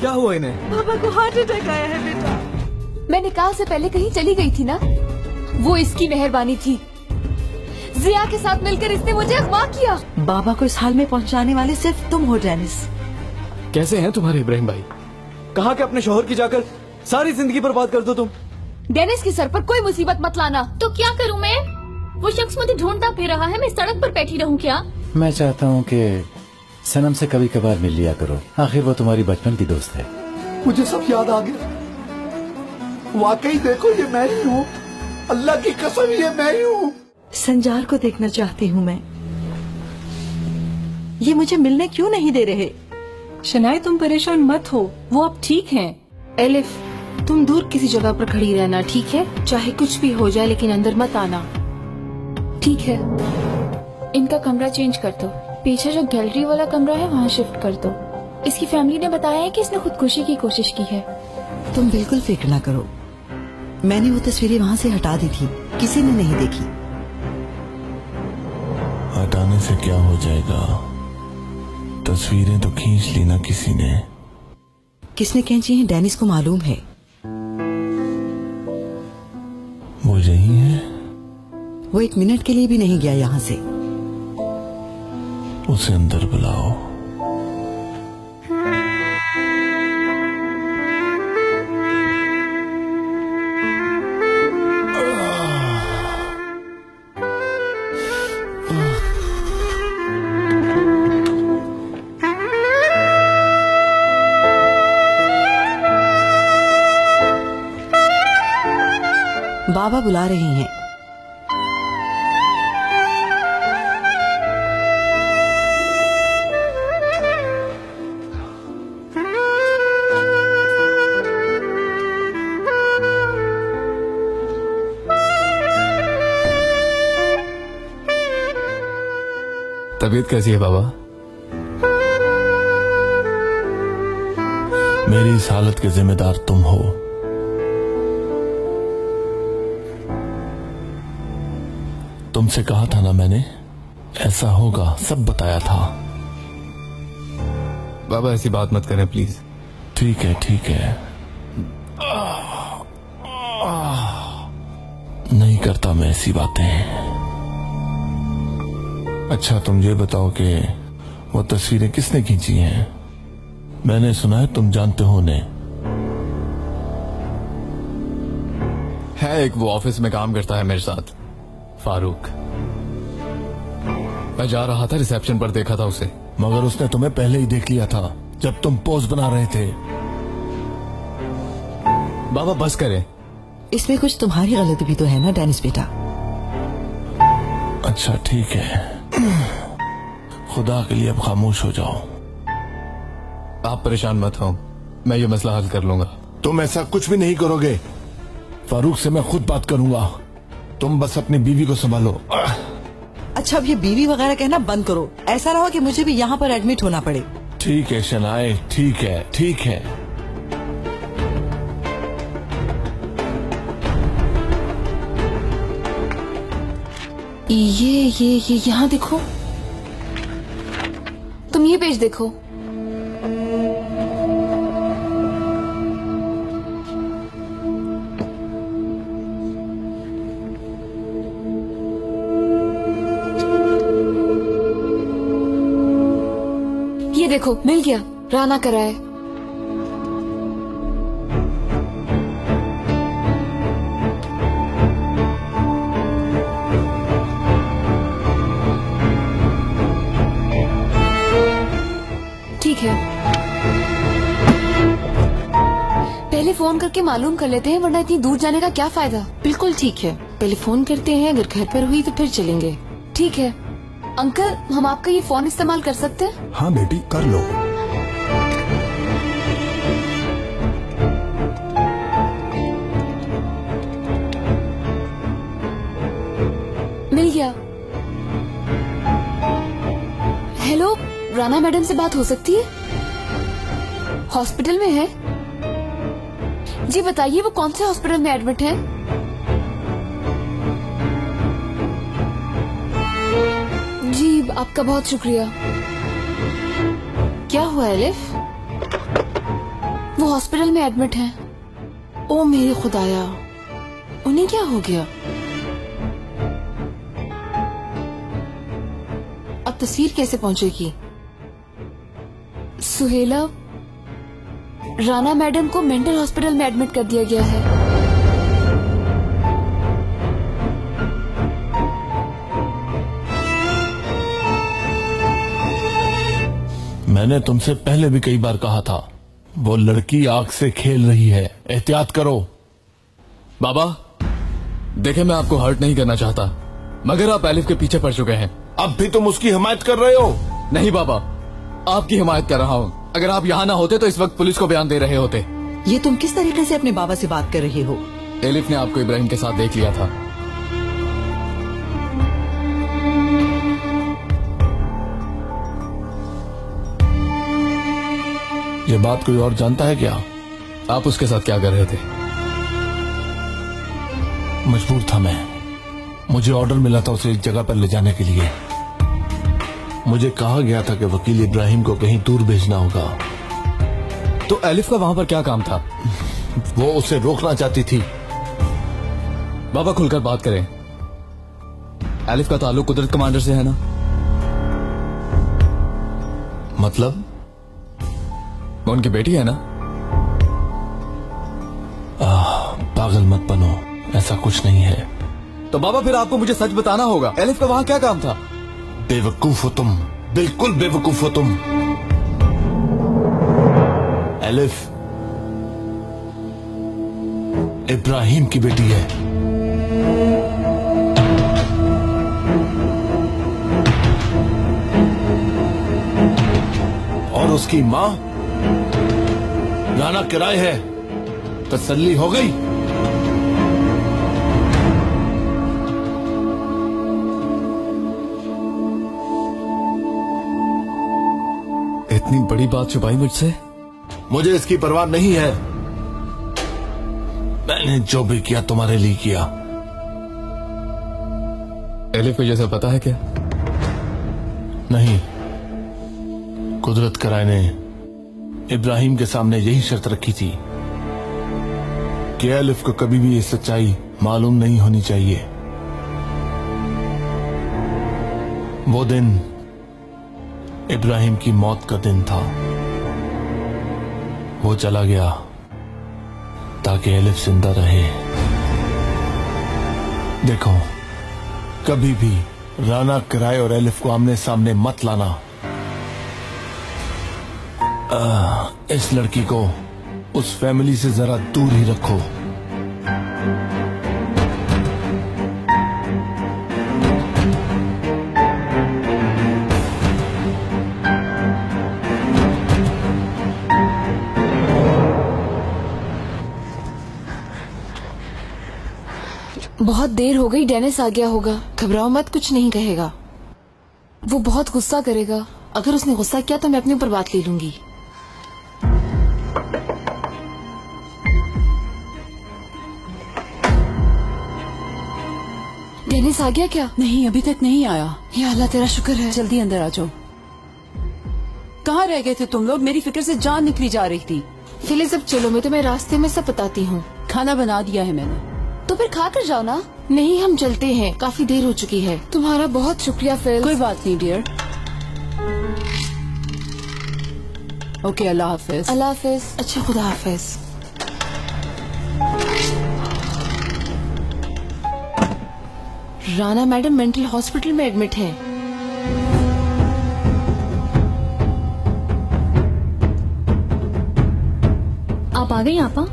क्या हुआ इन्हें? पापा को हार्ट अटैक आया है बेटा। मैं निकाह से पहले कहीं चली गई थी ना, वो इसकी मेहरबानी थी। जिया के साथ मिलकर इसने मुझे अगवा किया। बाबा को इस हाल में पहुंचाने वाले सिर्फ तुम हो डेनिस। कैसे हैं तुम्हारे इब्राहिम भाई? कहा कि अपने शोहर की जाकर सारी जिंदगी बर्बाद कर दो तुम। डेनिस के सर पर कोई मुसीबत मत लाना। तो क्या करूं मैं? वो शख्स मुझे ढूंढता फिर रहा है, मैं सड़क पर बैठी रहूं क्या? मैं चाहता हूँ कि सनम से कभी कभार मिल लिया करो, आखिर वो तुम्हारी बचपन की दोस्त है। मुझे सब याद आ गया। वाकई देखो ये मैं ही हूँ, अल्लाह की कसम ये मैं ही हूँ। संजार को देखना चाहती हूँ मैं। ये मुझे मिलने क्यों नहीं दे रहे? शनाए तुम परेशान मत हो, वो अब ठीक हैं। एलिफ, तुम दूर किसी जगह पर खड़ी रहना, ठीक है? चाहे कुछ भी हो जाए लेकिन अंदर मत आना। ठीक है। इनका कमरा चेंज कर दो, पीछे जो गैलरी वाला कमरा है वहाँ शिफ्ट कर दो। इसकी फैमिली ने बताया है कि इसने खुदकुशी की कोशिश की है। तुम बिल्कुल फिक्र ना करो, मैंने वो तस्वीरें वहाँ से हटा दी थी, किसी ने नहीं देखी। हटाने से क्या हो जाएगा? तस्वीरें तो खींच ली ना किसी ने। किसने खींची है डेनिस को मालूम है। वो यही है? वो एक मिनट के लिए भी नहीं गया यहाँ से। उसे अंदर बुलाओ। बाबा बुला रहे हैं। तबीयत कैसी है बाबा? मेरी इस हालत के जिम्मेदार तुम हो। तुमसे कहा था ना मैंने, ऐसा होगा, सब बताया था। बाबा ऐसी बात मत करें प्लीज। ठीक है ठीक है, नहीं करता मैं ऐसी बातें। अच्छा तुम ये बताओ कि वो तस्वीरें किसने खींची हैं? मैंने सुना है तुम जानते हो उन्हें। है एक, वो ऑफिस में काम करता है मेरे साथ, फारूक। मैं जा रहा था, रिसेप्शन पर देखा था उसे। मगर उसने तुम्हें पहले ही देख लिया था जब तुम पोज बना रहे थे। बाबा बस करें। इसमें कुछ तुम्हारी गलती भी तो है ना डेनिस बेटा। अच्छा ठीक है, खुदा के लिए अब खामोश हो जाओ। आप परेशान मत हो, मैं ये मसला हल कर लूंगा। तुम ऐसा कुछ भी नहीं करोगे, फारूक से मैं खुद बात करूंगा। तुम बस अपनी बीवी को संभालो। अच्छा अब ये बीवी वगैरह कहना बंद करो, ऐसा रहो कि मुझे भी यहाँ पर एडमिट होना पड़े। ठीक है शनाए, ठीक है ठीक है। ये यहाँ देखो, तुम ये पेज देखो। ये देखो, मिल गया, राना करा है। ठीक है, पहले फोन करके मालूम कर लेते हैं, वरना इतनी दूर जाने का क्या फायदा। बिल्कुल ठीक है, पहले फोन करते हैं, अगर घर पर हुई तो फिर चलेंगे। ठीक है अंकल, हम आपका ये फोन इस्तेमाल कर सकते हैं? हाँ बेटी कर लो। मिल गया। हेलो, राना मैडम से बात हो सकती है? हॉस्पिटल में है? जी बताइए, वो कौन से हॉस्पिटल में एडमिट है? जी आपका बहुत शुक्रिया। क्या हुआ एलिफ? वो हॉस्पिटल में एडमिट हैं। ओ मेरे खुदाया, उन्हें क्या हो गया? अब तस्वीर कैसे पहुंचेगी? सुहेला, राना मैडम को मेंटल हॉस्पिटल में एडमिट कर दिया गया है। मैंने तुमसे पहले भी कई बार कहा था, वो लड़की आग से खेल रही है, एहतियात करो। बाबा देखे, मैं आपको हर्ट नहीं करना चाहता, मगर आप एलिफ के पीछे पड़ चुके हैं। अब भी तुम उसकी हिमायत कर रहे हो? नहीं बाबा, आपकी हिमायत कर रहा हूँ। अगर आप यहाँ ना होते तो इस वक्त पुलिस को बयान दे रहे होते। ये तुम किस तरीके से अपने बाबा से बात कर रहे हो? एलिफ ने आपको इब्राहिम के साथ देख लिया था। ये बात कोई और जानता है क्या? आप उसके साथ क्या कर रहे थे? मजबूर था मैं, मुझे ऑर्डर मिला था उसे एक जगह पर ले जाने के लिए। मुझे कहा गया था कि वकील इब्राहिम को कहीं दूर भेजना होगा। तो एलिफ का वहां पर क्या काम था? वो उसे रोकना चाहती थी। बाबा खुलकर बात करें। एलिफ का ताल्लुक कुदरत कमांडर से है ना? मतलब? वो उनकी बेटी है ना? पागल मत बनो, ऐसा कुछ नहीं है। तो बाबा फिर आपको मुझे सच बताना होगा, एलिफ का वहां क्या काम था? बेवकूफ हो तुम, बिल्कुल बेवकूफ हो तुम। एलिफ इब्राहिम की बेटी है। और उसकी मां राना किराए है। तसल्ली हो गई? इतनी बड़ी बात छुपाई मुझसे? मुझे इसकी परवाह नहीं है। मैंने जो भी किया तुम्हारे लिए किया। एलिफ को जैसे पता है क्या? नहीं, कुदरत कराए ने इब्राहिम के सामने यही शर्त रखी थी कि एलिफ को कभी भी ये सच्चाई मालूम नहीं होनी चाहिए। वो दिन इब्राहिम की मौत का दिन था। वो चला गया ताकि एलिफ जिंदा रहे। देखो, कभी भी राना किराए और एलिफ को आमने सामने मत लाना। इस लड़की को उस फैमिली से जरा दूर ही रखो। बहुत देर हो गई, डेनिस आ गया होगा। घबराओ मत, कुछ नहीं कहेगा। वो बहुत गुस्सा करेगा। अगर उसने गुस्सा किया तो मैं अपने ऊपर बात ले लूंगी। डेनिस आ गया क्या? नहीं, अभी तक नहीं आया। या अल्लाह तेरा शुक्र है। जल्दी अंदर आ जाओ। कहाँ रह गए थे तुम लोग? मेरी फिक्र से जान निकली जा रही थी। फिलिस अब चलो, मैं तुम्हें रास्ते में सब बताती हूँ। खाना बना दिया है मैंने। तो फिर खा कर जाओ ना। नहीं, हम चलते हैं, काफी देर हो चुकी है। तुम्हारा बहुत शुक्रिया फिल। कोई बात नहीं डियर। ओके, अल्लाह हाफिज। अल्लाह हाफिज। अच्छा, खुदा हाफिज। राना मैडम मेंटल हॉस्पिटल में एडमिट हैं। आप आ गई आपा?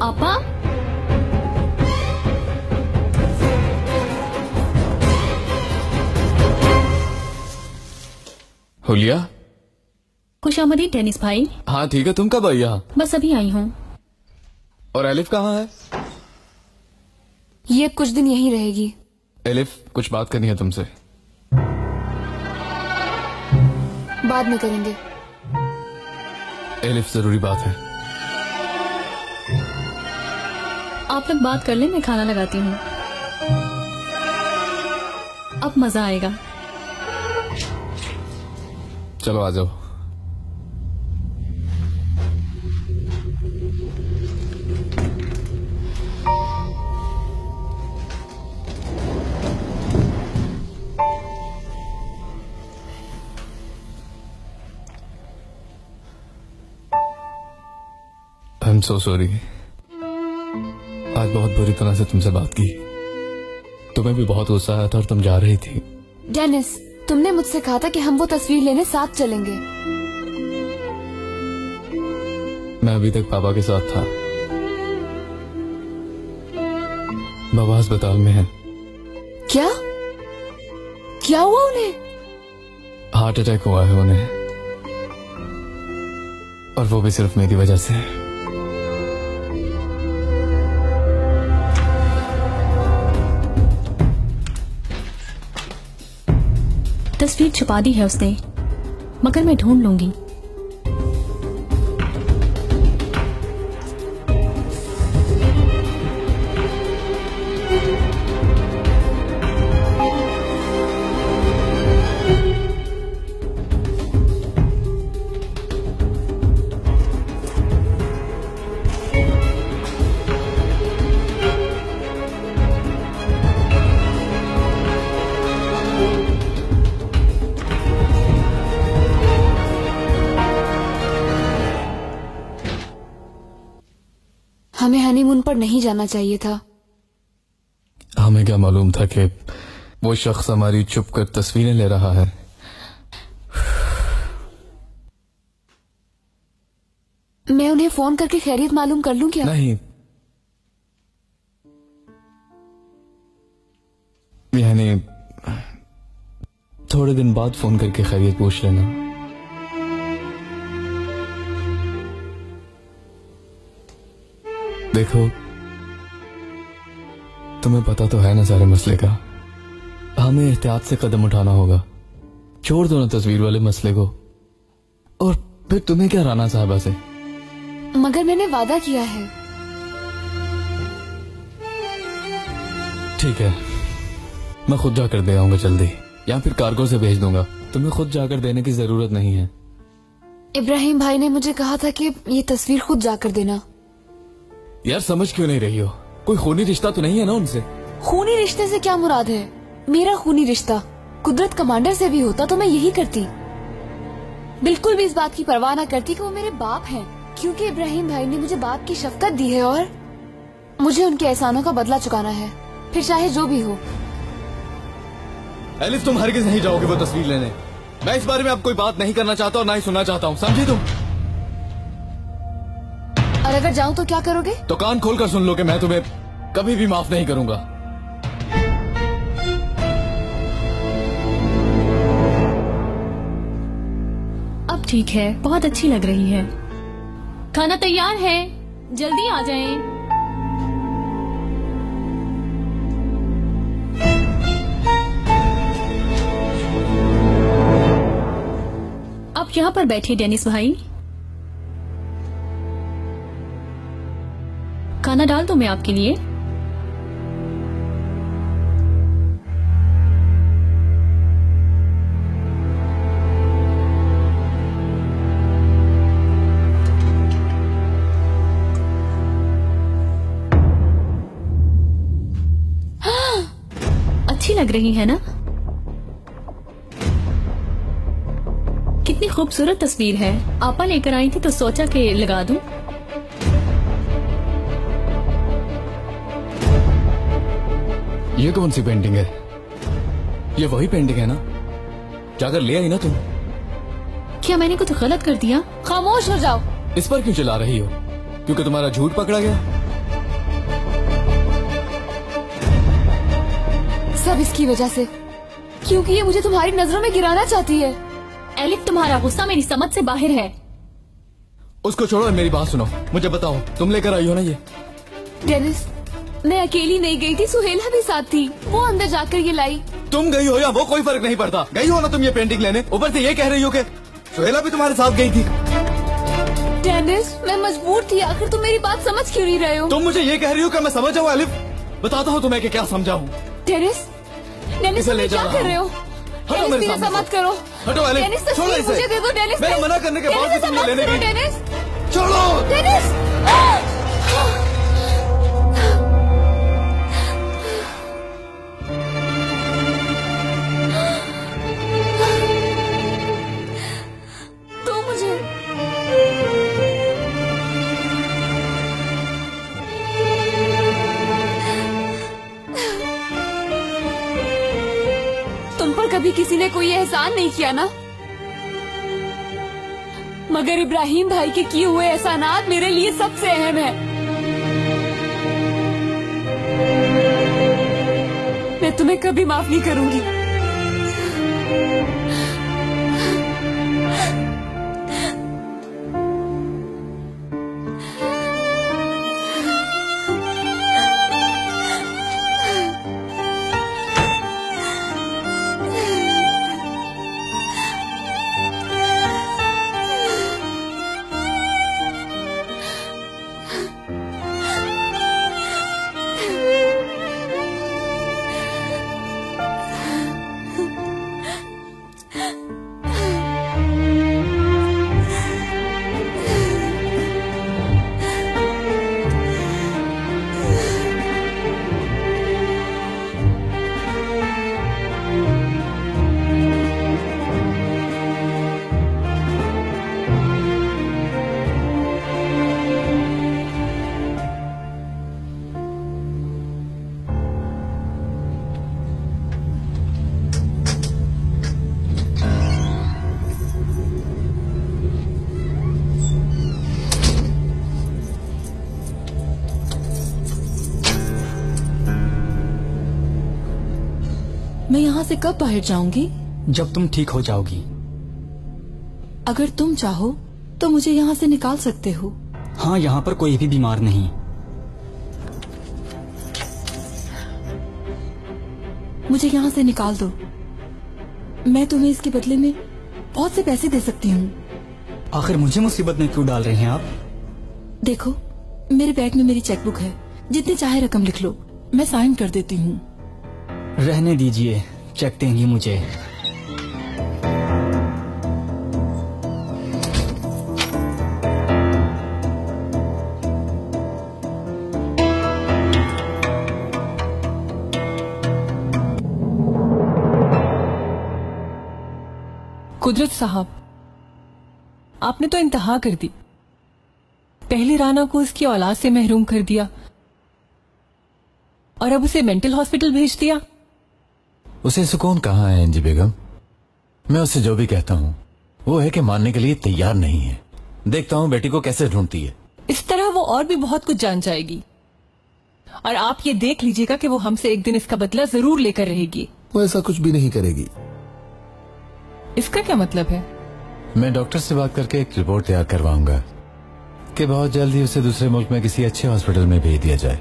आपा? हुलिया? खुशामदीद टेनिस भाई। हाँ ठीक है, तुम कब आई यहाँ? बस अभी आई हूँ। और एलिफ कहाँ है? ये कुछ दिन यहीं रहेगी। एलिफ, कुछ बात करनी है तुमसे। बाद में करेंगे। एलिफ, जरूरी बात है। आप लोग बात कर लें, मैं खाना लगाती हूँ। अब मजा आएगा। चलो आ जाओ। I am so sorry. आज बहुत बुरी तरह से तुमसे बात की। तुम्हें भी बहुत गुस्सा आया था और तुम जा रही थी। डेनिस, तुमने मुझसे कहा था कि हम वो तस्वीर लेने साथ चलेंगे। मैं अभी तक पापा के साथ था। बाबा अस्पताल में है। क्या? क्या हुआ उन्हें? हार्ट अटैक हुआ है उन्हें, और वो भी सिर्फ मेरी वजह से। तस्वीर छुपा दी है उसने, मगर मैं ढूंढ लूंगी। हमें हनीमून पर नहीं जाना चाहिए था। हमें क्या मालूम था कि वो शख्स हमारी छुप कर तस्वीरें ले रहा है। मैं उन्हें फोन करके खैरियत मालूम कर लूं क्या? नहीं, यानी थोड़े दिन बाद फोन करके खैरियत पूछ लेना। देखो, तुम्हें पता तो है ना सारे मसले का। हमें एहतियात से कदम उठाना होगा। छोड़ दो ना तस्वीर वाले मसले को, और फिर तुम्हें क्या राना साहबा से। मगर मैंने वादा किया है। ठीक है, मैं खुद जाकर दे आऊंगा जल्दी, या फिर कार्गो से भेज दूंगा। तुम्हें खुद जाकर देने की जरूरत नहीं है। इब्राहिम भाई ने मुझे कहा था कि ये तस्वीर खुद जाकर देना। यार, समझ क्यों नहीं रही हो? कोई खूनी रिश्ता तो नहीं है ना उनसे? खूनी रिश्ते से क्या मुराद है? मेरा खूनी रिश्ता कुदरत कमांडर से भी होता तो मैं यही करती। बिल्कुल भी इस बात की परवाह न करती कि वो मेरे बाप हैं, क्योंकि इब्राहिम भाई ने मुझे बाप की शफकत दी है और मुझे उनके एहसानों का बदला चुकाना है, फिर चाहे जो भी हो। एलिफ, तुम हरगिज़ नहीं जाओगे वो तस्वीर लेने। मैं इस बारे में अब कोई बात नहीं करना चाहता और ना ही सुनना चाहता हूँ, समझी तुम? और अगर जाऊं तो क्या करोगे? तो कान खोलकर सुन लो कि मैं तुम्हें कभी भी माफ नहीं करूंगा। अब ठीक है, बहुत अच्छी लग रही है। खाना तैयार है, जल्दी आ जाएं। आप यहाँ पर बैठिए डेनिस भाई। खाना डाल दो मैं आपके लिए। अच्छी लग रही है ना? कितनी खूबसूरत तस्वीर है। आपा लेकर आई थी तो सोचा कि लगा दूं। ये कौन सी पेंटिंग है? ये वही पेंटिंग है ना? जाकर ले आई ना तुम? क्या मैंने कुछ गलत कर दिया? खामोश हो जाओ। इस पर क्यों चिल्ला रही हो? क्योंकि तुम्हारा झूठ पकड़ा गया? सब इसकी वजह से, क्योंकि ये मुझे तुम्हारी नजरों में गिराना चाहती है। एलिफ, तुम्हारा गुस्सा मेरी समझ से बाहर है। उसको छोड़ो और मेरी बात सुनो। मुझे बताओ, तुम लेकर आई हो ना ये? डेनिस, मैं अकेली नहीं गई थी, सुहेला भी साथ थी, वो अंदर जाकर ये लाई। तुम गई हो या वो, कोई फर्क नहीं पड़ता। गई हो ना तुम ये पेंटिंग लेने, ऊपर से ये कह रही हो कि सुहेला भी तुम्हारे साथ गई थी। डेनिस, मैं मजबूर थी, आखिर तुम मेरी बात समझ क्यों नहीं रहे हो? तुम मुझे ये कह रही हो कि मैं समझ जाऊँ अलिफ? बताता हूँ तुम्हें कि क्या समझाऊँ। डेनिस, डेनिस तुम क्या कर रहे हो? हटो मेरे सामने मत करो। हटो अलिफ, डेनिस, छोड़ो इसे। मुझे दे दो डेनिस। मेरा मना करने के बाद भी तुमने लेने की। डेनिस, छोड़ो डेनिस। तो मुझे तुम पर कभी किसी ने कोई एहसान नहीं किया ना, मगर इब्राहिम भाई के किए हुए एहसानात मेरे लिए सबसे अहम है। मैं तुम्हें कभी माफ नहीं करूंगी। मैं यहाँ से कब बाहर जाऊंगी? जब तुम ठीक हो जाओगी। अगर तुम चाहो तो मुझे यहाँ से निकाल सकते हो। हाँ, यहाँ पर कोई भी बीमार नहीं। मुझे यहाँ से निकाल दो। मैं तुम्हें इसके बदले में बहुत से पैसे दे सकती हूँ। आखिर मुझे मुसीबत में क्यों डाल रहे हैं आप? देखो, मेरे बैग में मेरी चेकबुक है, जितनी चाहे रकम लिख लो, मैं साइन कर देती हूँ। रहने दीजिए, चेक देंगी मुझे। कुदरत साहब, आपने तो इंतहा कर दी। पहले राना को उसकी औलाद से महरूम कर दिया और अब उसे मेंटल हॉस्पिटल भेज दिया। उसे सुकून कहाँ है एंजी बेगम? मैं उससे जो भी कहता हूँ वो है कि मानने के लिए तैयार नहीं है। देखता हूँ बेटी को कैसे ढूंढती है। इस तरह वो और भी बहुत कुछ जान जाएगी और आप ये देख लीजिएगा कि वो हमसे एक दिन इसका बदला जरूर लेकर रहेगी। वो ऐसा कुछ भी नहीं करेगी। इसका क्या मतलब है? मैं डॉक्टर से बात करके एक रिपोर्ट तैयार करवाऊंगा कि बहुत जल्द ही उसे दूसरे मुल्क में किसी अच्छे हॉस्पिटल में भेज दिया जाए।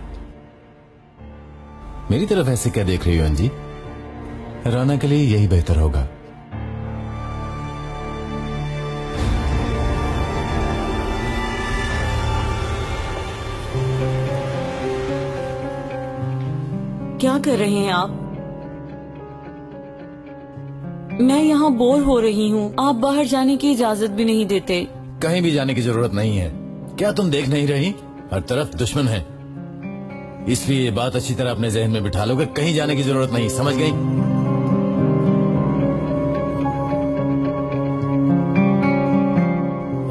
मेरी तरफ ऐसे क्या देख रही हो अंजी? राना के लिए यही बेहतर होगा। क्या कर रहे हैं आप? मैं यहाँ बोर हो रही हूँ, आप बाहर जाने की इजाजत भी नहीं देते। कहीं भी जाने की जरूरत नहीं है। क्या तुम देख नहीं रही? हर तरफ दुश्मन है। इसलिए ये बात अच्छी तरह अपने जहन में बिठा लो कि कहीं जाने की जरूरत नहीं। समझ गई?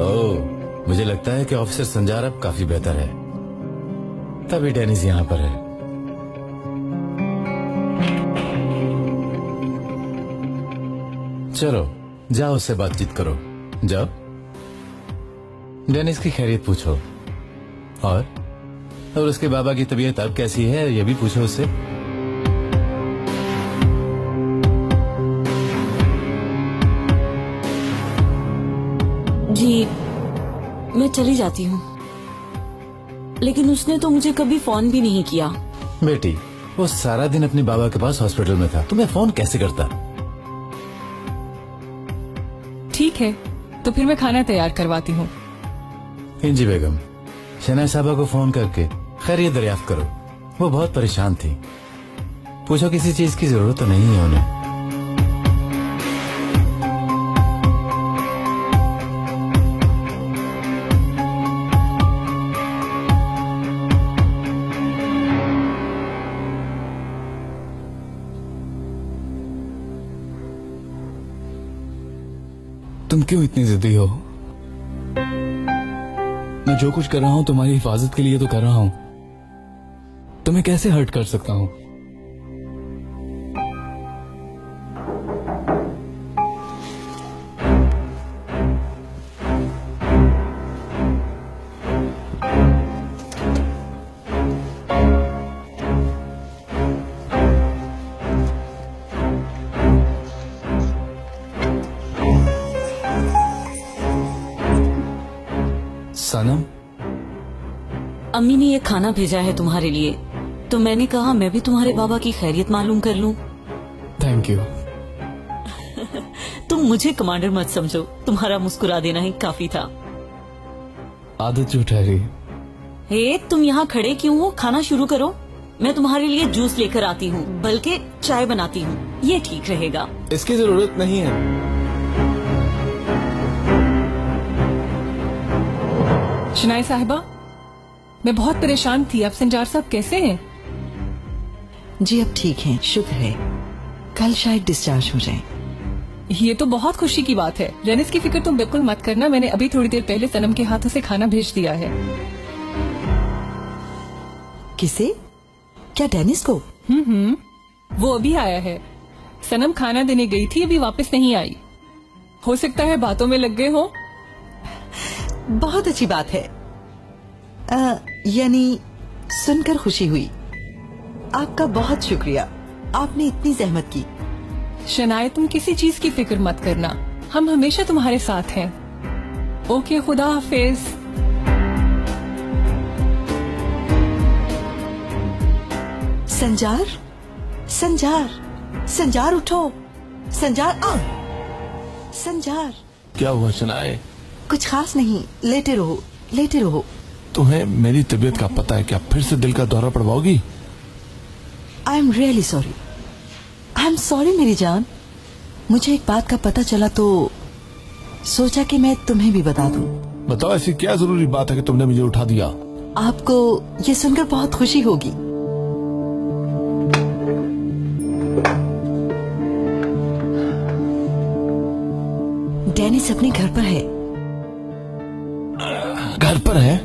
ओह, मुझे लगता है कि ऑफिसर संजार अब काफी बेहतर है, तभी डेनिस यहाँ पर है। चलो जाओ, उससे बातचीत करो। जाओ, डेनिस की खैरियत पूछो और उसके बाबा की तबीयत अब कैसी है ये भी पूछो उससे। जी, मैं चली जाती हूँ, लेकिन उसने तो मुझे कभी फोन भी नहीं किया। बेटी, वो सारा दिन अपने बाबा के पास हॉस्पिटल में था, तुम्हें फोन कैसे करता? ठीक है, तो फिर मैं खाना तैयार करवाती हूँ। इंजी बेगम, शनाय साहबा को फोन करके खैरियत दरियाफ्त करो। वो बहुत परेशान थी। पूछो किसी चीज की जरूरत तो नहीं है उन्हें। तुम क्यों इतनी जिद्दी हो? मैं जो कुछ कर रहा हूं तुम्हारी हिफाजत के लिए तो कर रहा हूं। तुम्हें कैसे हर्ट कर सकता हूं? सनम, अम्मी ने ये खाना भेजा है तुम्हारे लिए, तो मैंने कहा मैं भी तुम्हारे बाबा की खैरियत मालूम कर लूं। Thank you. तुम मुझे कमांडर मत समझो, तुम्हारा मुस्कुरा देना ही काफी था। आदत जो ठहरी। हे, तुम यहाँ खड़े क्यों हो? खाना शुरू करो। मैं तुम्हारे लिए जूस लेकर आती हूँ, बल्कि चाय बनाती हूँ, ये ठीक रहेगा। इसकी जरूरत नहीं है। शनाई साहिबा, मैं बहुत परेशान थी। अब संजार साहब कैसे हैं? जी अब ठीक हैं, शुक्र है। कल शायद डिस्चार्ज हो जाएं। ये तो बहुत खुशी की बात है। डेनिस की फिक्र तुम बिल्कुल मत करना, मैंने अभी थोड़ी देर पहले सनम के हाथों से खाना भेज दिया है। किसे? क्या डेनिस को? वो अभी आया है। सनम खाना देने गई थी, अभी वापस नहीं आई। हो सकता है बातों में लग गए हो। बहुत अच्छी बात है। यानी सुनकर खुशी हुई। आपका बहुत शुक्रिया, आपने इतनी जहमत की। शनाए, तुम किसी चीज की फिक्र मत करना, हम हमेशा तुम्हारे साथ हैं। ओके, खुदा हाफिज। संजार, संजार, संजार उठो। संजार, आओ। संजार। क्या हुआ शनाए? कुछ खास नहीं, लेटे रहो, लेटे रहो। तुम्हें मेरी तबीयत का पता है क्या? फिर से दिल का दौरा पड़वाओगी? I am really sorry. I am sorry मेरी जान। मुझे एक बात का पता चला तो सोचा कि मैं तुम्हें भी बता दूं। बताओ, ऐसी क्या जरूरी बात है कि तुमने मुझे उठा दिया? आपको ये सुनकर बहुत खुशी होगी। डेनिस अपने घर पर है। घर पर है?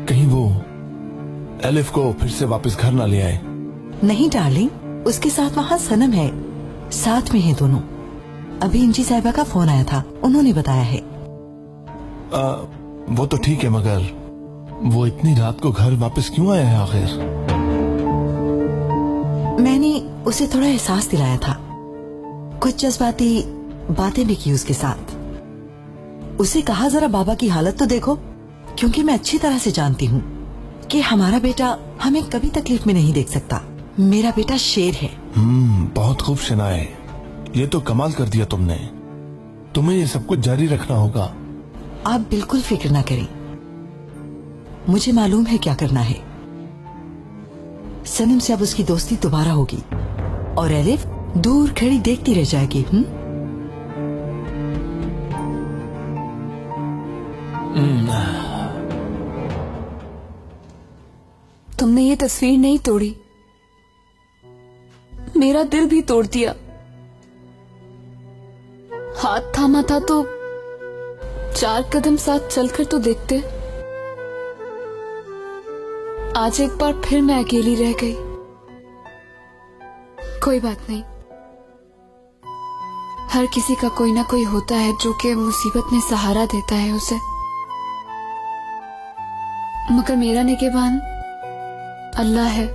कहीं वो एलिफ को फिर से वापस घर ना ले आए? नहीं डार्लिंग, उसके साथ वहाँ सनम है, साथ में है दोनों। अभी इंजी साहिबा का फोन आया था, उन्होंने बताया है। वो तो ठीक है, मगर वो इतनी रात को घर वापस क्यों आया है आखिर? मैंने उसे थोड़ा एहसास दिलाया था, कुछ जज्बाती बातें भी की उसके साथ। उसे कहा जरा बाबा की हालत तो देखो, क्योंकि मैं अच्छी तरह से जानती हूँ कि हमारा बेटा हमें कभी तकलीफ में नहीं देख सकता। मेरा बेटा शेर है। बहुत खूब शनाए, ये तो कमाल कर दिया तुमने। तुम्हें ये सब कुछ जारी रखना होगा। आप बिल्कुल फिक्र ना करें, मुझे मालूम है क्या करना है। सनम से अब उसकी दोस्ती दोबारा होगी और एलिफ दूर खड़ी देखती रह जाएगी। तुमने ये तस्वीर नहीं तोड़ी, मेरा दिल भी तोड़ दिया। हाथ थामा था तो 4 कदम साथ चलकर तो देखते। आज एक बार फिर मैं अकेली रह गई। कोई बात नहीं, हर किसी का कोई ना कोई होता है जो कि मुसीबत में सहारा देता है उसे। मगर मेरा निगहबान अल्लाह है।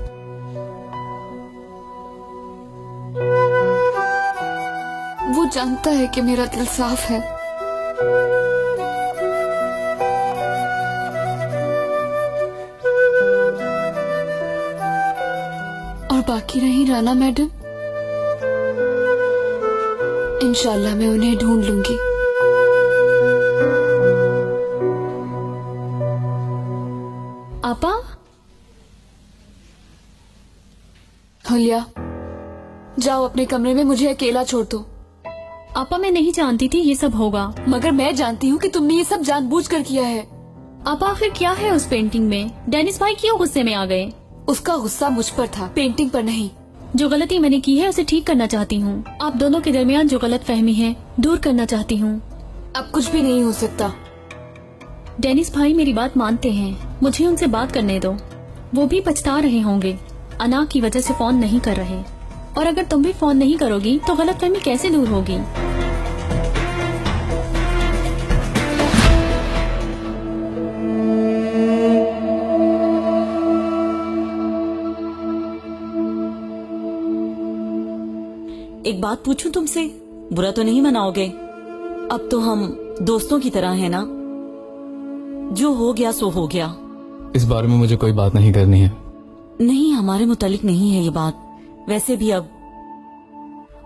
वो जानता है कि मेरा दिल साफ है। बाकी रही राना मैडम, इंशाल्लाह मैं उन्हें ढूंढ लूंगी। आपा, हुलिया, जाओ अपने कमरे में, मुझे अकेला छोड़ दो। आपा मैं नहीं जानती थी ये सब होगा। मगर मैं जानती हूँ कि तुमने ये सब जानबूझकर किया है। आपा आखिर क्या है उस पेंटिंग में? डेनिस भाई क्यों गुस्से में आ गए? उसका गुस्सा मुझ पर था, पेंटिंग पर नहीं। जो गलती मैंने की है उसे ठीक करना चाहती हूँ। आप दोनों के दरमियान जो गलत फहमी है दूर करना चाहती हूँ। अब कुछ भी नहीं हो सकता। डेनिस भाई मेरी बात मानते हैं, मुझे उनसे बात करने दो। वो भी पछता रहे होंगे, अना की वजह से फोन नहीं कर रहे। और अगर तुम भी फोन नहीं करोगी तो गलतफहमी कैसे दूर होगी? एक बात पूछूं तुमसे, बुरा तो नहीं मनाओगे? अब तो हम दोस्तों की तरह हैं ना? जो हो गया सो हो गया। इस बारे में मुझे कोई बात नहीं करनी है। नहीं, हमारे मुतालिक नहीं है ये बात। वैसे भी अब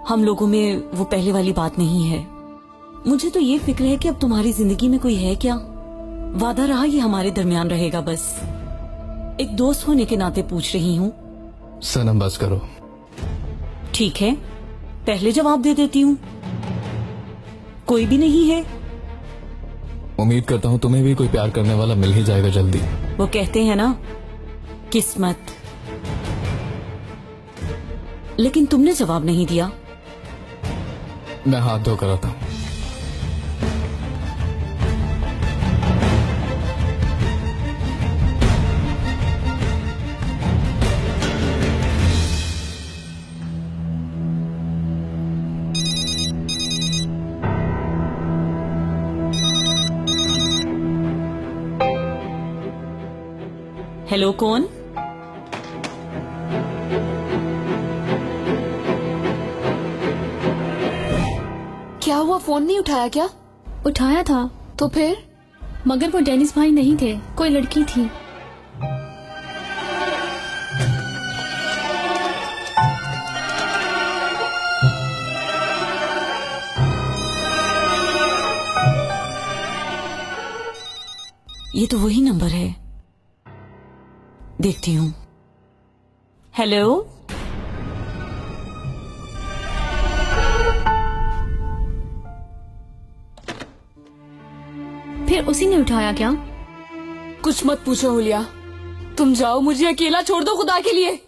हम लोगों में वो पहले वाली बात नहीं है। मुझे तो ये फिक्र है कि अब तुम्हारी जिंदगी में कोई है क्या? वादा रहा ये हमारे दरमियान रहेगा बस। एक दोस्त होने के नाते पूछ रही हूँ। सनम बस करो। ठीक है, पहले जवाब दे देती हूँ। कोई भी नहीं है? उम्मीद करता हूँ तुम्हें भी कोई प्यार करने वाला मिल ही जाएगा जल्दी। वो कहते हैं ना, किस्मत। लेकिन तुमने जवाब नहीं दिया। मैं हाथ धोकर आता हूँ। हेलो, कौन? क्या हुआ, फोन नहीं उठाया क्या? उठाया था। तो फिर? मगर वो डेनिस भाई नहीं थे, कोई लड़की थी। ये तो वही नंबर है, देखती हूँ। हेलो, फिर उसी ने उठाया क्या? कुछ मत पूछो हुलिया, तुम जाओ, मुझे अकेला छोड़ दो खुदा के लिए।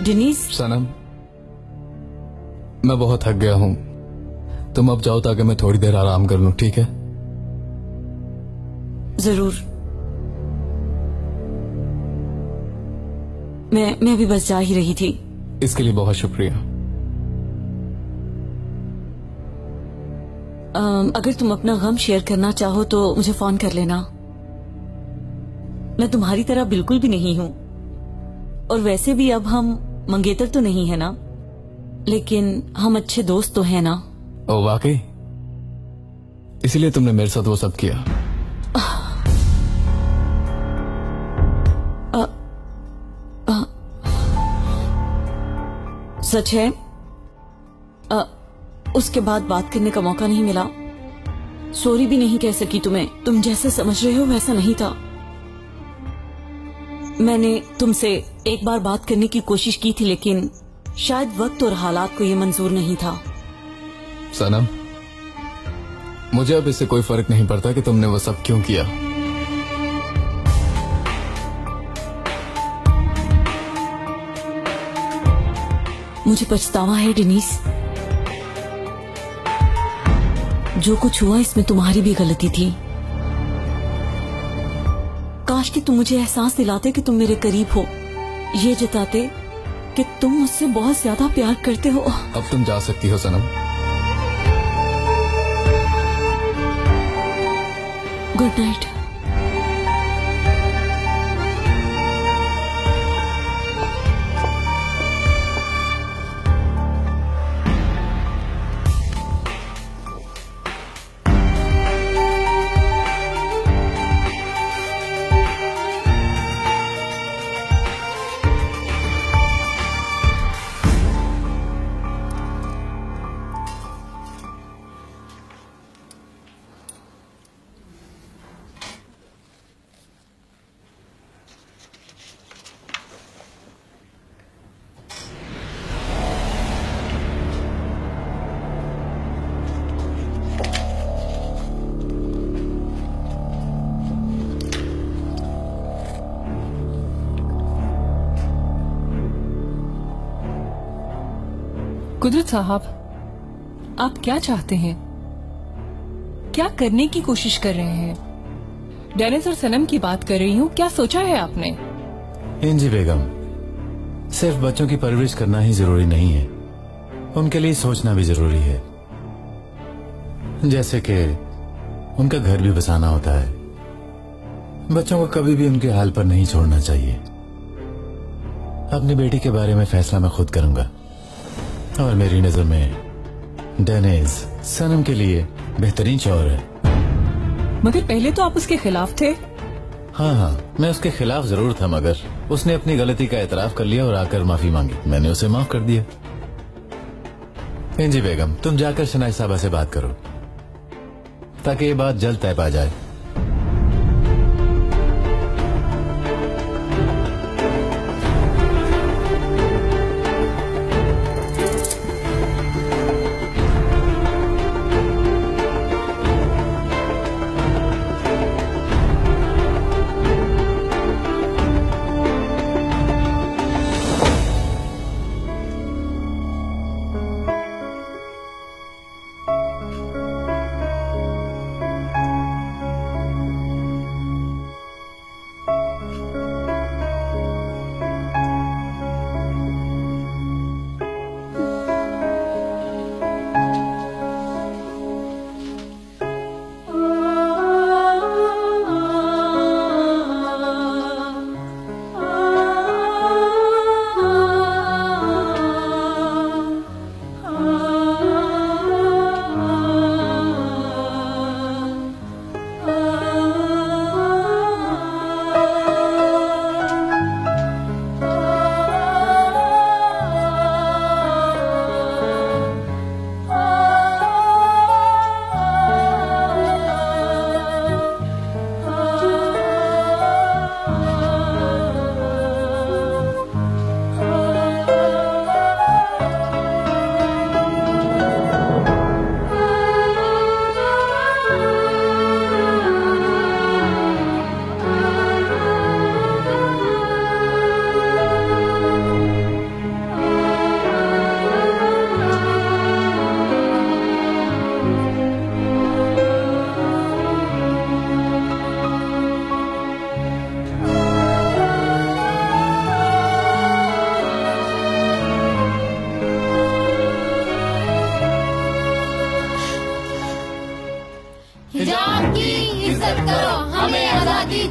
डेनिस। सनम, मैं बहुत थक गया हूँ, तुम अब जाओ ताकि मैं थोड़ी देर आराम कर लूँ, ठीक है? जरूर। मैं भी बस जा ही रही थी। इसके लिए बहुत शुक्रिया। अगर तुम अपना गम शेयर करना चाहो तो मुझे फोन कर लेना। मैं तुम्हारी तरह बिल्कुल भी नहीं हूँ, और वैसे भी अब हम मंगेतर तो नहीं है ना, लेकिन हम अच्छे दोस्त तो हैं ना। ओ वाकई? इसीलिए तुमने मेरे साथ वो सब किया? सच है। उसके बाद बात करने का मौका नहीं मिला। सॉरी भी नहीं कह सकी तुम्हें। तुम जैसे समझ रहे हो वैसा नहीं था। मैंने तुमसे एक बार बात करने की कोशिश की थी, लेकिन शायद वक्त और हालात को ये मंजूर नहीं था। सनम, मुझे अब इससे कोई फर्क नहीं पड़ता कि तुमने वो सब क्यों किया। मुझे पछतावा है डेनिस। जो कुछ हुआ इसमें तुम्हारी भी गलती थी। काश कि तुम मुझे एहसास दिलाते कि तुम मेरे करीब हो, ये जताते कि तुम मुझसे बहुत ज्यादा प्यार करते हो। अब तुम जा सकती हो सनम। Good night. कुदरत साहब, आप क्या चाहते हैं? क्या करने की कोशिश कर रहे हैं? डेनिस और सनम की बात कर रही हूँ, क्या सोचा है आपने? इंजी बेगम, सिर्फ बच्चों की परवरिश करना ही जरूरी नहीं है, उनके लिए सोचना भी जरूरी है। जैसे कि उनका घर भी बसाना होता है। बच्चों को कभी भी उनके हाल पर नहीं छोड़ना चाहिए। अपनी बेटी के बारे में फैसला मैं खुद करूंगा और मेरी नजर में डेनिस सनम के लिए बेहतरीन शौहर है। मगर पहले तो आप उसके खिलाफ थे। हाँ, मैं उसके खिलाफ जरूर था, मगर उसने अपनी गलती का एतराफ कर लिया और आकर माफी मांगी। मैंने उसे माफ कर दिया। इंजी बेगम, तुम जाकर शनाई साहबा से बात करो ताकि ये बात जल्द तय पा जाए।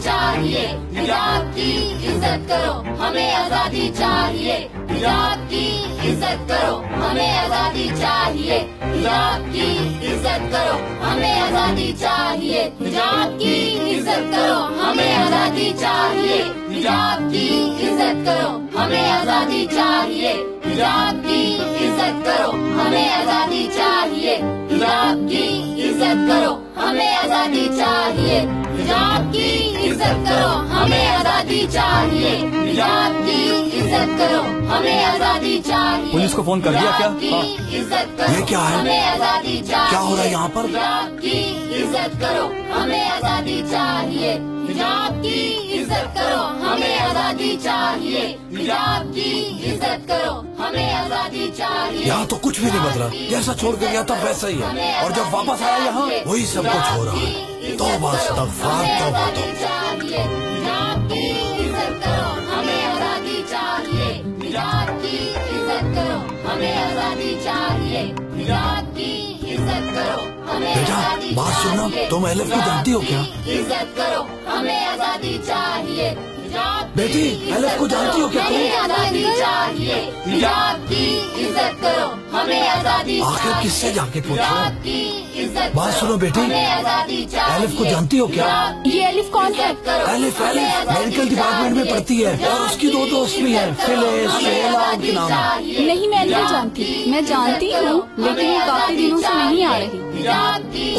चाहिए, हिजाब की इज्जत करो, हमें आजादी चाहिए। हिजाब की इज्जत करो, हमें आजादी चाहिए। हिजाब की इज्जत करो, हमें आजादी चाहिए। हिजाब की इज्जत करो, हमें आजादी चाहिए। हिजाब की इज्जत करो, हमें आजादी चाहिए। हिजाब की इज्जत करो, हमें आजादी चाहिए। हिजाब की इज्जत करो, हमें आजादी चाहिए। हिजाब की इज्जत करो, हमें आजादी चाहिए। हिजाब की इज्जत करो, हमें आजादी चाहिए। पुलिस को फोन कर दिया क्या? इज्जत करो, ये क्या है? हमें आजादी चाहिए। क्या हो रहा है यहाँ पर? हिजाब की इज्जत करो, हमें आजादी चाहिए। हिजाब की इज्जत करो, हमें आजादी चाहिए। हिजाब की इज्जत करो, हमें आजादी चाहिए। यहाँ तो कुछ भी नहीं बदला, जैसा छोड़ के गया था वैसा ही है, और जब वापस आया यहाँ वही सब कुछ हो रहा है। तौबा इस्तग़फ़ार, तौबा चाहिए। हिजाब की इज्जत करो, हमें आजादी चाहिए। हिजाब की इज्जत करो, हमें आजादी चाहिए। चाहिए, हिजाब की इज्जत करो, हमें बेटा आजादी बात सुनना, चाहिए, तुम एलिफ को जानती हो क्या? इज्जत करो, हमें आजादी चाहिए, बेटी एलिफ को जानती हो क्या तुम? हमें आजादी चाहिए, हिजाब की इज्जत करो, हमें आजादी आखिर किससे जाके पूछो? हिजाब की इज्जत बात सुनो बेटी, हमें आजादी चाहिए, एलिफ को जानती हो क्या? ये एलिफ कौन है? एलिफ मेडिकल डिपार्टमेंट में पढ़ती है और उसकी दो दोस्त भी हैं, फिलिस, शेला उनके नाम है। नहीं, मैं नहीं जानती। मैं जानती हूँ, लेकिन वो काफी दिनों से नहीं आ रही।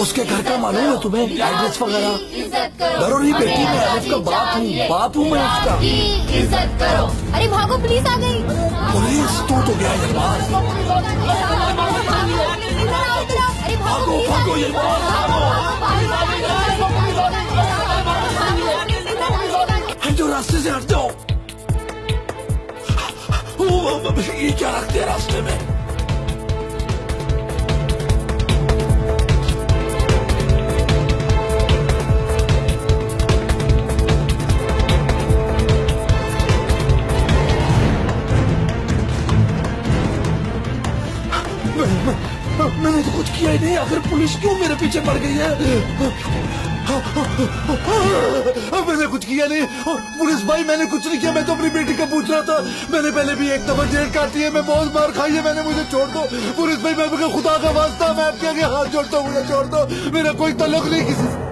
उसके घर का मालूम है तुम्हें, एड्रेस वगैरह? डरो नहीं बेटी, मैं एलिफ का बाप हूँ मैं उसका। इज्जत करो। अरे भागो, पुलिस आ गई। पुलिस तो गया ये बात। भागो ये हटो, रास्ते से हट जाओ। ये क्या रखते हैं रास्ते में? मैंने तो कुछ किया ही नहीं, आखिर पुलिस क्यों मेरे पीछे पड़ गई है? मैंने कुछ किया नहीं पुलिस भाई, मैंने कुछ नहीं किया, मैं तो अपनी बेटी का पूछ रहा था। मैंने पहले भी एक दफा जेल काटी है, मैं बहुत मार खाई है मैंने, मुझे छोड़ दो पुलिस भाई, मैं खुदा का वास्ता मैं आपके आगे हाथ जोड़ता हूँ, मुझे छोड़ दो, मेरा कोई ताल्लुक नहीं किसी से।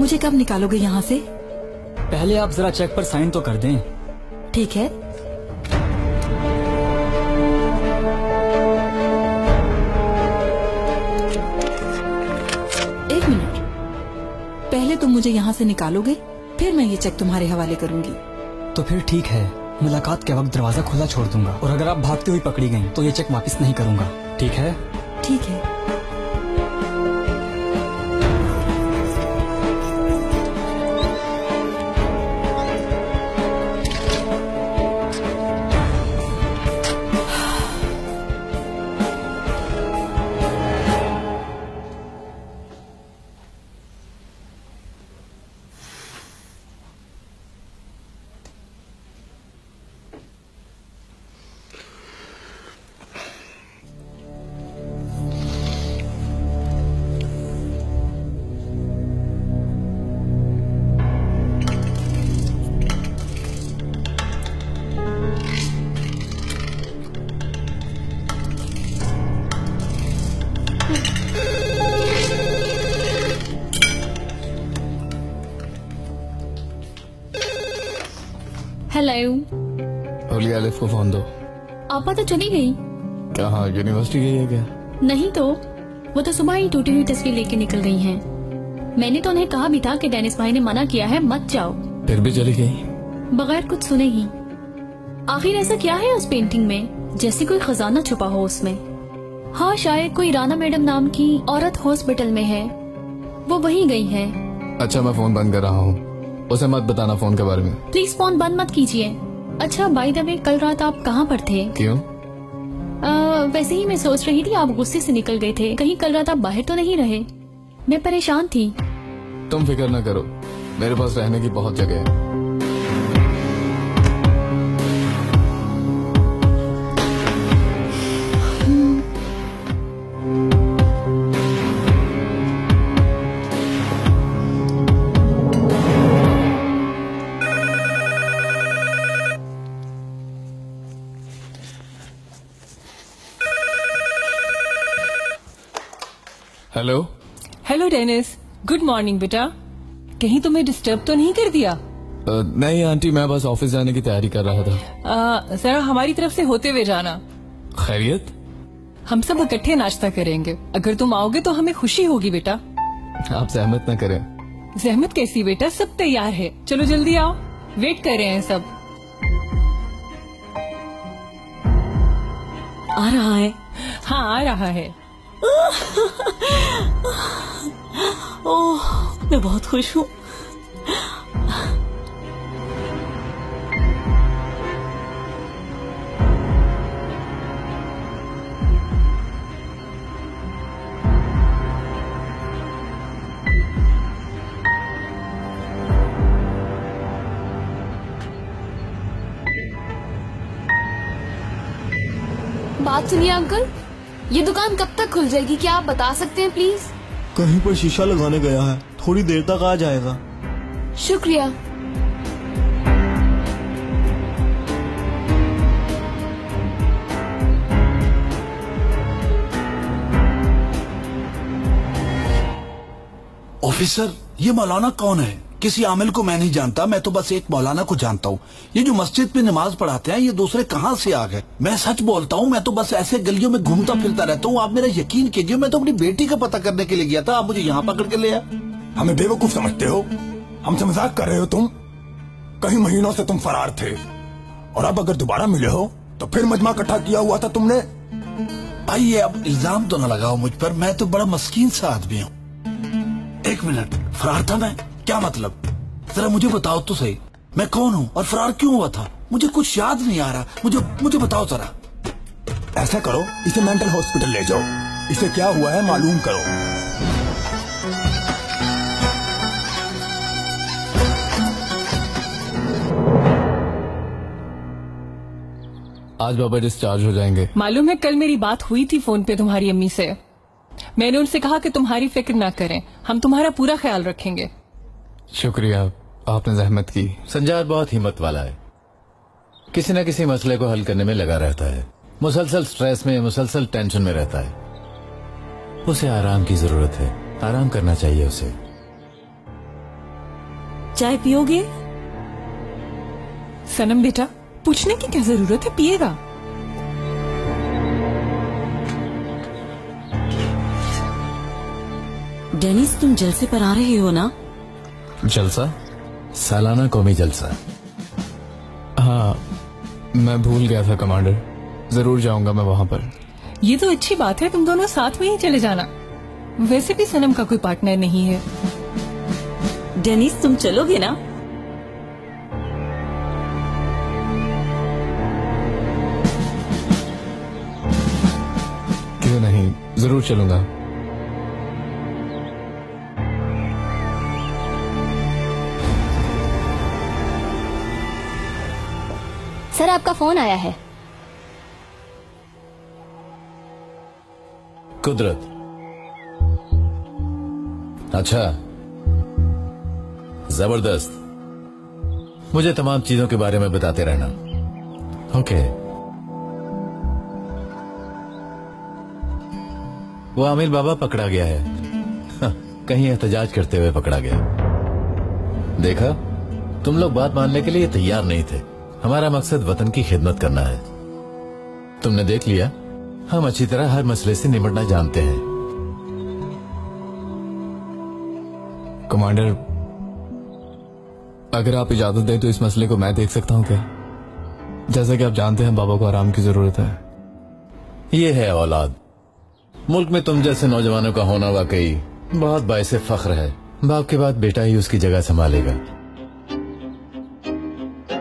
मुझे कब निकालोगे यहाँ से? पहले आप जरा चेक पर साइन तो कर दें। ठीक है। एक मिनट, पहले तुम मुझे यहाँ से निकालोगे, फिर मैं ये चेक तुम्हारे हवाले करूंगी। तो फिर ठीक है, मुलाकात के वक्त दरवाजा खुला छोड़ दूंगा, और अगर आप भागते हुए पकड़ी गई तो ये चेक वापस नहीं करूंगा। ठीक है? ठीक है। हेलो। ओलिया एलिफ को फोन दो। आपा तो चली गई। कहाँ, यूनिवर्सिटी गई है क्या? नहीं तो, वो तो सुबह ही टूटी हुई तस्वीर लेके निकल गई हैं। मैंने तो उन्हें कहा भी था कि डेनिस भाई ने मना किया है, मत जाओ। फिर भी चली गई बगैर कुछ सुने ही। आखिर ऐसा क्या है उस पेंटिंग में, जैसे कोई खजाना छुपा हो उसमें। हाँ, शायद कोई राना मैडम नाम की औरत हॉस्पिटल में है, वो वहीं गई है। अच्छा, मैं फोन बंद कर रहा हूँ, उसे मत बताना फोन के बारे में। प्लीज फोन बंद मत कीजिए। अच्छा, बाय द वे, कल रात आप कहाँ पर थे? क्यों? वैसे ही मैं सोच रही थी, आप गुस्से से निकल गए थे, कहीं कल रात आप बाहर तो नहीं रहे? मैं परेशान थी। तुम फिक्र न करो, मेरे पास रहने की बहुत जगह है। Hello. Hello Dennis, good morning बेटा। कहीं तुम्हें डिस्टर्ब तो नहीं कर दिया? नहीं आंटी, मैं बस ऑफिस जाने की तैयारी कर रहा था। जरा हमारी तरफ से होते हुए जाना। खैरियत? हम सब इकट्ठे नाश्ता करेंगे, अगर तुम आओगे तो हमें खुशी होगी बेटा। आप सहमत न करें। जहमत कैसी बेटा, सब तैयार है, चलो जल्दी आओ, वेट कर रहे हैं सब। आ रहा है? हाँ, आ रहा है। ओह, मैं बहुत खुश हूँ। बात सुनिए अंकल, ये दुकान कब तक खुल जाएगी, क्या आप बता सकते हैं प्लीज? कहीं पर शीशा लगाने गया है, थोड़ी देर तक आ जाएगा। शुक्रिया। ऑफिसर, ये मौलाना कौन है? किसी आमिल को मैं नहीं जानता, मैं तो बस एक मौलाना को जानता हूँ। ये जो मस्जिद में नमाज पढ़ाते हैं, ये दूसरे कहाँ से आ गए? मैं सच बोलता हूँ, मैं तो बस ऐसे गलियों में घूमता फिरता रहता हूँ। आप मेरा यकीन कीजिए, मैं तो अपनी बेटी का पता करने के लिए गया था, आप मुझे यहाँ पकड़ के ले आए। हमें बेवकूफ समझते हो? हमसे मजाक कर रहे हो तुम? कई महीनों से तुम फरार थे और अब अगर दोबारा मिले हो तो फिर मजमा इकट्ठा किया हुआ था तुमने। भाई ये अब इल्जाम तो न लगाओ मुझ पर, मैं तो बड़ा मस्कीन सा आदमी हूँ। एक मिनट, फरार था मैं? क्या मतलब? जरा मुझे बताओ तो सही, मैं कौन हूँ और फरार क्यों हुआ था? मुझे कुछ याद नहीं आ रहा, मुझे बताओ जरा। ऐसा करो, इसे मेंटल हॉस्पिटल ले जाओ, इसे क्या हुआ है मालूम करो। आज बाबा डिस्चार्ज हो जाएंगे। मालूम है, कल मेरी बात हुई थी फोन पे तुम्हारी अम्मी से। मैंने उनसे कहा कि तुम्हारी फिक्र ना करें, हम तुम्हारा पूरा ख्याल रखेंगे। शुक्रिया, आपने जहमत की। संजार बहुत हिम्मत वाला है, किसी न किसी मसले को हल करने में लगा रहता है, मुसलसल स्ट्रेस में, मुसलसल टेंशन में रहता है। उसे आराम की जरूरत है, आराम करना चाहिए उसे। चाय पियोगे? सनम बेटा, पूछने की क्या जरूरत है, पिएगा। डेनिस, तुम जलसे पर आ रहे हो ना? जलसा? सालाना कौमी जलसा। हाँ, मैं भूल गया था कमांडर, जरूर जाऊंगा मैं वहाँ पर। ये तो अच्छी बात है, तुम दोनों साथ में ही चले जाना। वैसे भी सनम का कोई पार्टनर नहीं है। डेनिस, तुम चलोगे ना? क्यों नहीं, जरूर चलूंगा। सर, आपका फोन आया है। कुदरत? अच्छा, जबरदस्त। मुझे तमाम चीजों के बारे में बताते रहना। ओके। वो आमिर बाबा पकड़ा गया है। कहीं एहतजाज करते हुए पकड़ा गया। देखा, तुम लोग बात मानने के लिए तैयार नहीं थे। हमारा मकसद वतन की खिदमत करना है। तुमने देख लिया, हम अच्छी तरह हर मसले से निपटना जानते हैं। कमांडर, अगर आप इजाजत दें तो इस मसले को मैं देख सकता हूं क्या? जैसा कि आप जानते हैं, बाबा को आराम की जरूरत है। ये है औलाद। मुल्क में तुम जैसे नौजवानों का होना वाकई बहुत बाइसे फख्र है। बाप के बाद बेटा ही उसकी जगह संभालेगा।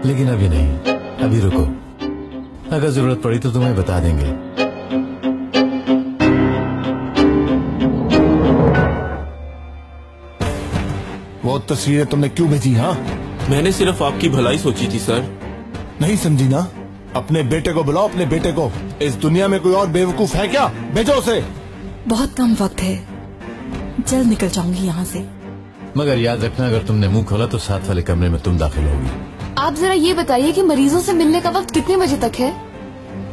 लेकिन अभी नहीं, अभी रुको। अगर जरूरत पड़ी तो तुम्हें बता देंगे। वो तस्वीरें तुमने क्यों भेजी? हाँ, मैंने सिर्फ आपकी भलाई सोची थी सर। नहीं समझी ना? अपने बेटे को बुलाओ, अपने बेटे को। इस दुनिया में कोई और बेवकूफ है क्या? भेजो उसे। बहुत कम वक्त है, जल्द निकल जाऊंगी यहाँ से। मगर याद रखना, अगर तुमने मुंह खोला तो साथ वाले कमरे में तुम दाखिल होगी। आप जरा ये बताइए कि मरीजों से मिलने का वक्त कितने बजे तक है?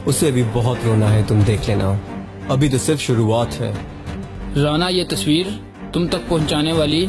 उसे भी बहुत रोना है, तुम देख लेना, अभी तो सिर्फ शुरुआत है। राना, ये तस्वीर तुम तक पहुंचाने वाली